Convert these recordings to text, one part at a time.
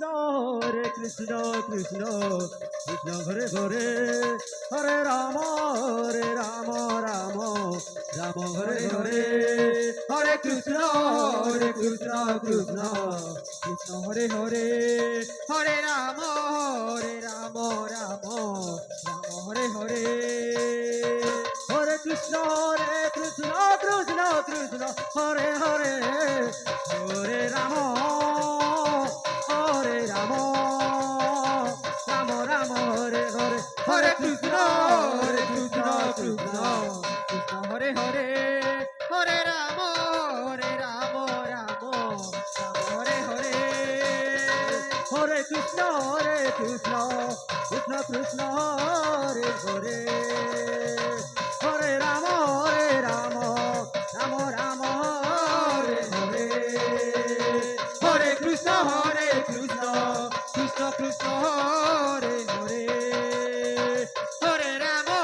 Hare Krishna, Krishna, Krishna Hare Hare, Hare Rama, Rama, Rama Hare Hare, Hare Krishna, Krishna, Krishna Hare Hare, Hare Rama, Rama, Rama Hare Hare, Hare Krishna, Krishna, Krishna Hare Hare, Hare Rama, Hare Rama, Rama Rama Hare Hare, Hare Krishna, Krishna, Krishna Hare Hare, Hare Rama, Rama, Rama Hare Hare, Hare Krishna, Krishna, Krishna Hare Hare, Hare Rama, Rama, Rama Hare Hare, Hare Krishna, Krishna, Krishna Hare Hare, Hare Rama,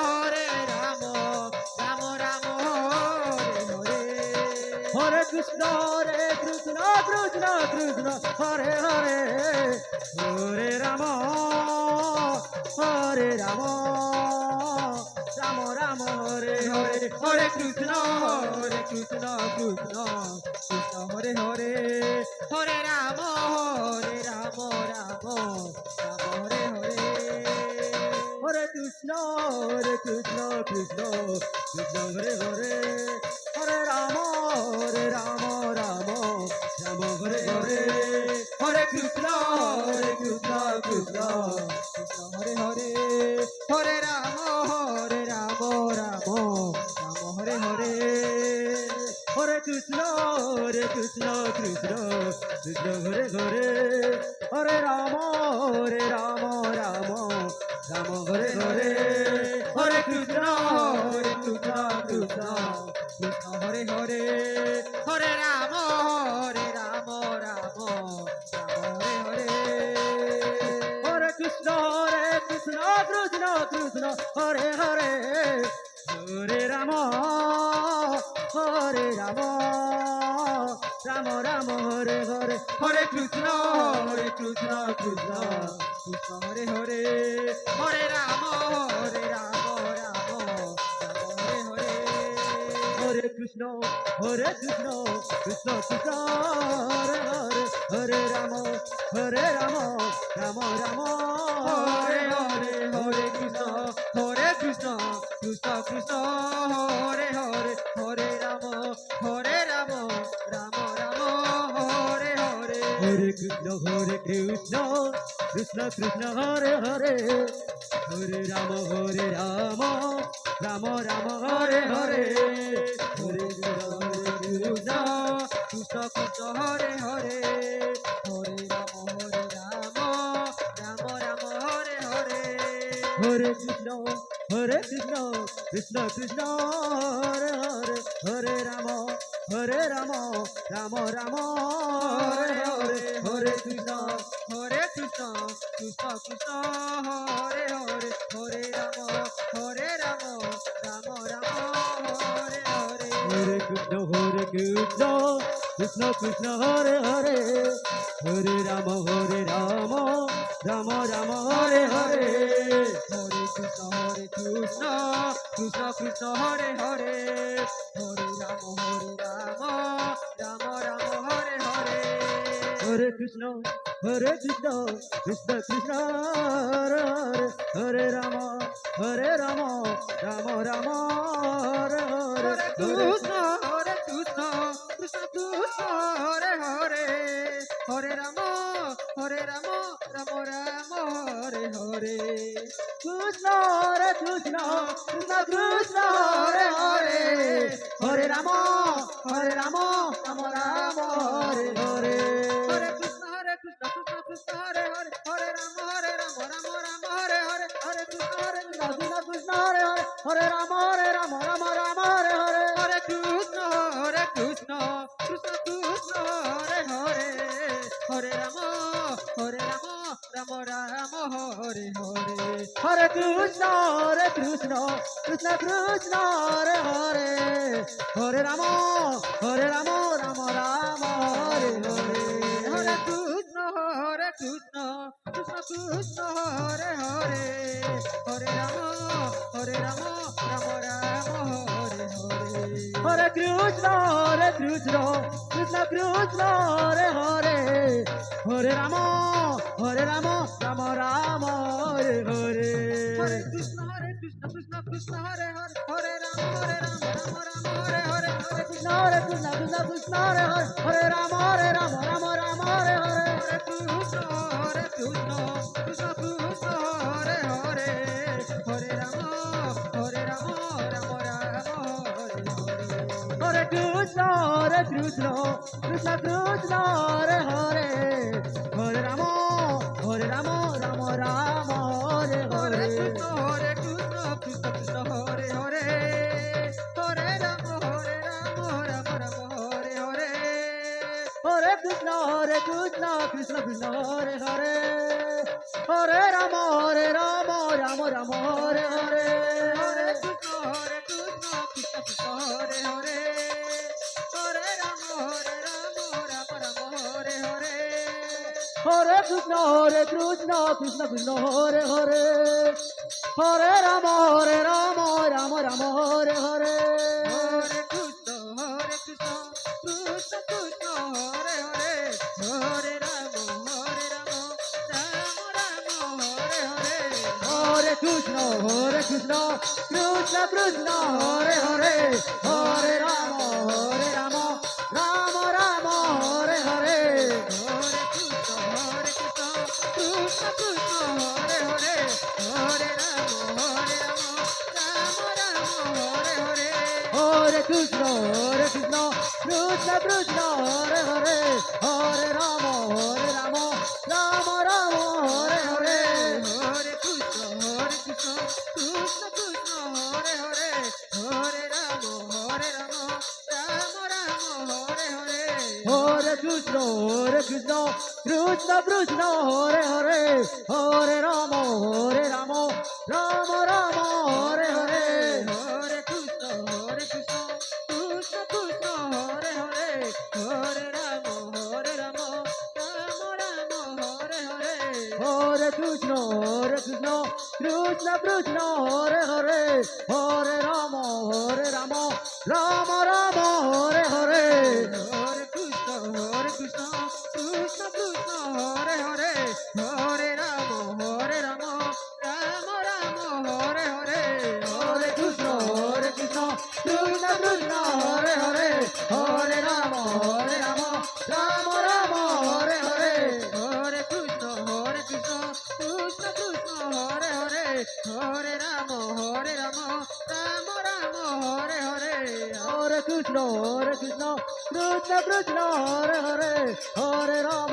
Rama, Rama Hare Hare, Hare Krishna, Krishna, Hare Hare, Hare Rama, Hare Rama, Rama Hare Hare, Hare Krishna, Krishna Hare Hare, Hare Rama, Rama Hare Hare, Hare Krishna, Krishna Hare Hare, Hare Rama, Rama Hare Hare, Hare Krishna, Krishna Hare Hare, Hare Rama, Rama Hare Hare, Hare Krishna, Krishna Hare Hare, Hare Rama, Rama Hare Hare, Hare Krishna, Krishna Hare Hare, Hare Rama, Rama Hare Hare, Hare Krishna, Krishna Hare Hare, Hare Rama, Rama Hare Hare, Hare Krishna, Krishna Hare Hare, Hare Rama, Rama Hare Hare, Hare Krishna, Krishna Hare Hare, Hare Rama, Rama Hare Hare, Hare Krishna, Krishna Hare Hare, Hare Rama, Rama Hare Hare, Hare Krishna, Krishna Hare Hare, Hare Rama, Rama Hare Hare, Hare Krishna, Krishna Hare Hare, Hare Rama, Rama Hare Hare, Hare Krishna, Krishna Hare Hare, Hare Rama, Rama Hare Hare, Hare Krishna, Krishna Hare Hare, Hare Rama, Rama Hare Hare, Hare Krishna, Krishna Hare Hare, Hare Rama, Rama Hare Hare, Hare Krishna, Krishna Hare Hare, Hare Rama, Rama Hare Hare, Hare Krishna, Krishna Hare Hare, Hare Rama, Rama Hare Hare, Hare Krishna, Krishna Hare Hare, Hare Rama, Rama Hare Hare, Krishna, Krishna Hare Hare, Hare Rama, Rama Hare Hare, Hare Krishna, Krishna Hare Hare, Hare Rama, Rama Hare Hare, Hare Krishna, Krishna Hare Hare, Hare Rama, Rama Hare Hare, Hare Krishna, Krishna Hare Hare, Hare Rama, Rama Hare Hare, Hare Krishna, Krishna Hare Hare, Hare Rama, Rama Hare Hare, Hare Krishna, Krishna Krishna Krishna Hare Hare Hare Ram Ram Ram Hare Hare Hare Krishna Krishna Krishna Hare Hare Hare Ram Ram Ram Hare Hare Hare Krishna Krishna Krishna Hare Hare Hare Ram Ram Hare Hare Hare Krishna Krishna Krishna Hare Hare Hare Ram Ram Hare Hare Hare Krishna Krishna Krishna Hare Hare Hare Ram Ram Ram Hare Hare Hare Krishna Krishna Krishna Hare Hare Hare Ram Ram Hare Hare Hare Krishna Krishna Krishna Hare Hare Hare Ram Ram Hare Hare Hare Krishna Krishna Krishna Hare Hare Hare Ram Ram Hare Hare Hare Krishna Krishna Krishna Hare Hare Hare Ram Ram Hare Hare Hare Krishna Krishna Krishna Hare Hare Hare Ram Ram Hare Hare Hare Krishna Krishna Krishna Hare Hare Hare Ram Ram Hare Hare Hare Krishna Krishna Krishna Hare Hare Hare Ram Ram Ram Hare Hare Hare Krishna Krishna Krishna Hare Hare Hare Ram Ram Hare Hare Hare Krishna Krishna Krishna Hare Hare Hare Ram Ram Ram Hare Hare Hare Krishna Krishna Krishna Hare Hare Hare Ram Ram Hare Hare Hare Krishna Krishna Krishna Hare Hare Hare Ram Ram Hare Hare Hare Krishna Krishna Krishna Hare Hare Hare Ram Ram Hare Hare Hare Krishna Krishna Krishna Hare Hare Hare Ram Ram Hare Hare Hare Krishna Krishna Krishna Hare Hare Hare Ram Ram Hare Hare Hare Krishna Krishna Krishna Hare Hare Hare Ram Ram Hare Hare Hare Krishna Krishna Krishna Hare Hare Hare Ram Ram Hare Hare Hare Krishna Krishna Krishna Hare Hare Hare Ram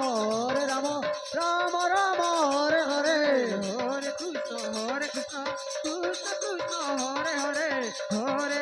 Ram Hare Hare Hare Krishna Krishna Krishna Hare Hare Hare